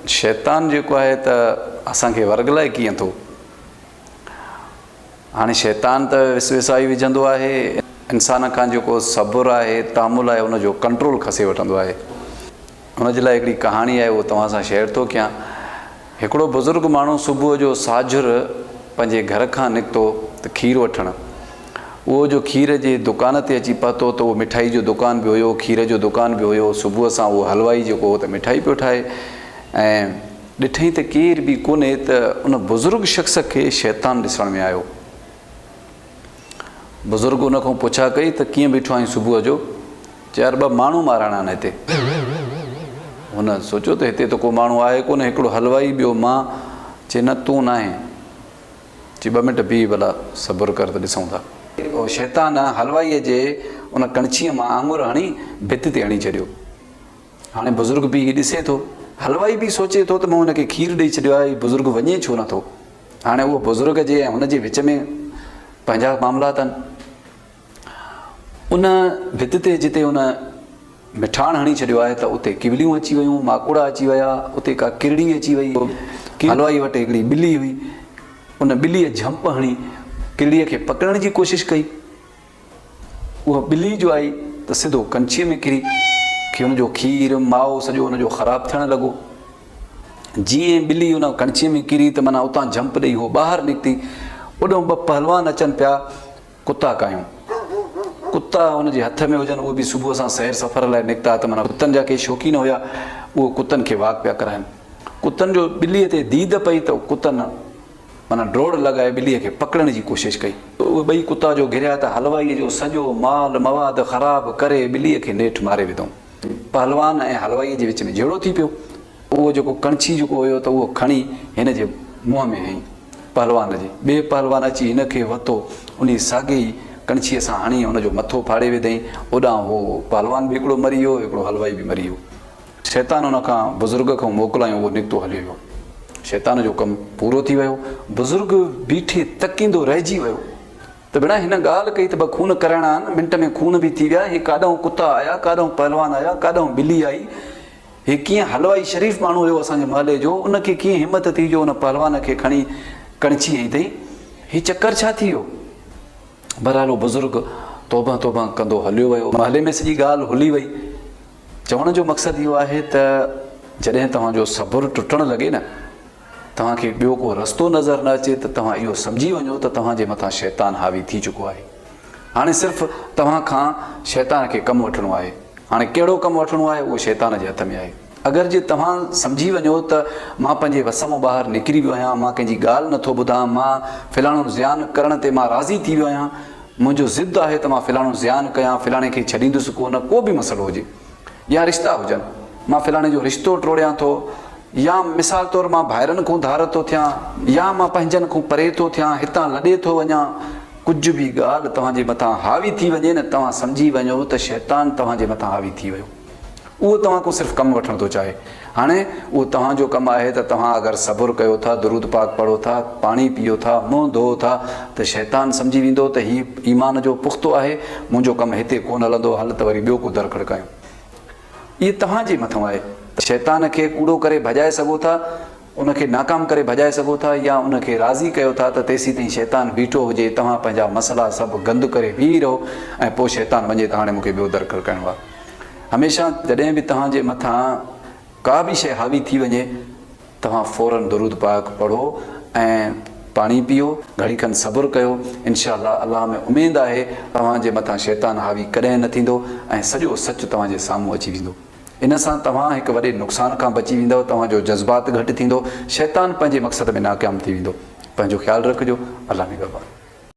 शैतान जेको आहे त असांखे वर्गलाए कीअं थो। हाणे शैतान त विसवाई विझंदो आहे, इंसान खां जेको सब्र आहे, तामुल आहे, उनजो कंट्रोल खसे वठंदो आहे। हुनजे लाइ हिकिड़ी कहाणी आहे, उहो तव्हां सां शेयर थो कयां। हिकिड़ो बुज़ुर्ग माण्हू सुबुह जो साझुर पंहिंजे घर खां निकितो त खीर वठणु। उहो जो खीर जे दुकान ते अची पहुतो त उहो मिठाई जो दुकान बि हुयो, खीर जो दुकान बि हुयो। सुबुह सां उहो हलवाई जेको हो त मिठाई पियो ठाहे ऐं ॾिठई त केर बि कोन्हे त उन बुज़ुर्ग शख़्स खे शैतान ॾिसण में आयो। बुज़ुर्ग उन खां पुछा कई त कीअं बीठो आहीं सुबुह जो? चयार 2 माण्हू मारणा आहिनि हिते। हुन सोचियो त हिते त को माण्हू आहे कोन, हिकिड़ो हलवाई, ॿियो मां। चए न तूं न आहे। चई 2 मिंट बीह भला, सब्र कर त ॾिसूं था। शैतान हलवाईअ जे उन कणछीअ मां आङुर हणी भित ते हणी छॾियो। हाणे बुज़ुर्ग बि ॾिसे थो, हलवाई बि सोचे थो त मां हुनखे खीर ॾेई छॾियो आहे, बुज़ुर्ग वञे छो नथो। हाणे उहो बुज़ुर्ग जे ऐं हुनजे विच में पंहिंजा मामला अथनि। उन भित ते जिते उन मिठाण हणी छॾियो आहे त उते किवलियूं अची वियूं, माकुड़ा अची विया, उते का किरड़ी अची वई। हलवाई वटि हिकिड़ी ॿिली हुई, उन ॿिलीअ झंप हणी किरड़ीअ खे पकड़ण जी कोशिशि कई। उहा ॿिली जो आई त सिधो कणछीअ में किरी, की हुनजो खीर माओ सॼो हुनजो ख़राबु थियणु लॻो। जीअं ॿिली उन कणछीअ में किरी त माना उतां झंप ॾेई उहो ॿाहिरि निकिती। ओॾो 2 पहलवान अचनि पिया, कुता कायूं। कुता हुनजे हथ में हुजनि, उहे बि सुबुह सां सैर सफ़र लाइ निकिता त माना कुतनि जा के शौक़ीन हुया, उहो कुतनि खे वाक पिया कराइनि। कुतनि जो ॿिलीअ ते दीद पई त कुतनि माना ड्रोड़ लॻाए ॿिलीअ खे पकड़ण जी कोशिशि कई। उहे 2 कुता जो घिरिया त हलवाईअ जो सॼो माल मवाद ख़राबु करे ॿिलीअ खे नेठि मारे विधऊं। पहलवान ऐं हलवाईअ जे विच में जहिड़ो थी पियो। उहो जेको कणछी जेको हुयो त उहो खणी हिन जे मुंहं में हईं पहलवान जे। ॿिए पहलवान अची हिन खे वरितो, उन साॻे ई कणछीअ सां हणी हुनजो मथो फाड़े विधईं। ओॾां उहो पहलवान बि हिकिड़ो मरी वियो, हिकिड़ो हलवाई बि मरी वियो। शैतान हुन खां बुज़ुर्ग खां मोकिलायूं, उहो निकितो हली वियो। शैतान जो कमु पूरो थी वियो। बुज़ुर्ग बीठे तकींदो रहिजी वियो त भेण हिन ॻाल्हि कई त 2 खून कराइणा आहिनि, मिंट में खून बि थी विया। हे काॾों कुता आया, काॾों पहलवान आया, काॾों ॿिली आई। हे कीअं हलवाई शरीफ़ माण्हू हुयो असांजे महले जो, उनखे कीअं हिमत थी जो उन पहलवान खे खणी कणछी हई अथई। ही चकर छा थी वियो? बहरहाल बुज़ुर्ग तौबा तौबा कंदो हलियो वियो। महले में सॼी ॻाल्हि हुली वई। चवण जो मक़सदु इहो आहे त जॾहिं तव्हांजो सब्र टुटणु लॻे न, तव्हांखे ॿियो को रस्तो नज़र न अचे त तव्हां इहो सम्झी वञो त तव्हांजे मथां शैतान हावी थी चुको आहे। हाणे सिर्फ़ु तव्हां खां शैतान खे कमु वठिणो आहे। हाणे कहिड़ो कमु वठिणो आहे उहो शैतान जे हथ में आहे। अगरि जे तव्हां सम्झी वञो त मां पंहिंजे वस मां ॿाहिरि निकिरी वियो आहियां, मां कंहिंजी ॻाल्हि नथो ॿुधां, मां फ़िलाणो ज़ियान करण ते मां राज़ी थी वियो आहियां, मुंहिंजो ज़िद आहे त मां फ़िलाणो ज़ियान कयां, फ़िलाणे खे छॾींदुसि कोन, को बि मसइलो हुजे, या रिश्ता हुजनि, मां फ़िलाणे जो रिश्तो टोड़ियां थो, या मिसाल तौरु मां भाइरनि खां धार थो थियां, या मां पंहिंजनि खां परे थो थियां, हितां लॾे थो वञां, कुझु बि ॻाल्हि तव्हांजे मथां हावी थी वञे न, तव्हां सम्झी वञो त शैतान तव्हांजे मथां हावी थी वियो। उहो तव्हां खां सिर्फ़ु कमु वठणु थो चाहे। हाणे उहो तव्हांजो कमु आहे त तव्हां अगरि सब्र कयो था, दुरूद पाक पढ़ो था, पाणी पीओ था, मुंहुं धोओ था, त शैतान सम्झी वेंदो त हीउ ईमान जो पुख़्तो आहे, मुंहिंजो कमु हिते कोन हलंदो, हल त वरी ॿियो को दर खड़कायूं। इहे तव्हांजे मथां आहे। शैतान खे कूड़ो करे भॼाए सघो था, उनखे नाकाम करे भॼाए सघो था, या उनखे राज़ी कयो था त तेसीं ताईं शैतान बीठो हुजे, तव्हां पंहिंजा मसइला सभु गंद करे बीह रहो ऐं पोइ शैतान वञे त हाणे मूंखे ॿियो दर खड़काइणो आहे। हमेशह जॾहिं बि तव्हांजे मथां का बि शइ हावी थी वञे, तव्हां फ़ौरन दुरूद पाक पढ़ो ऐं पाणी पीओ, घड़ी खनि सब्र कयो। इनशा अल्लाह में उमेदु आहे तव्हांजे मथां शैतान हावी कॾहिं न थींदो ऐं सॼो सच तव्हांजे साम्हूं अची वेंदो। इन सां तव्हां हिकु वॾे नुक़सान खां बची वेंदव, तव्हांजो जज़्बात घटि थींदो, शैतान पंहिंजे मक़सद में नाकाम थी वेंदो। पंहिंजो ख़्यालु रखिजो। अल्लाह निगहबान।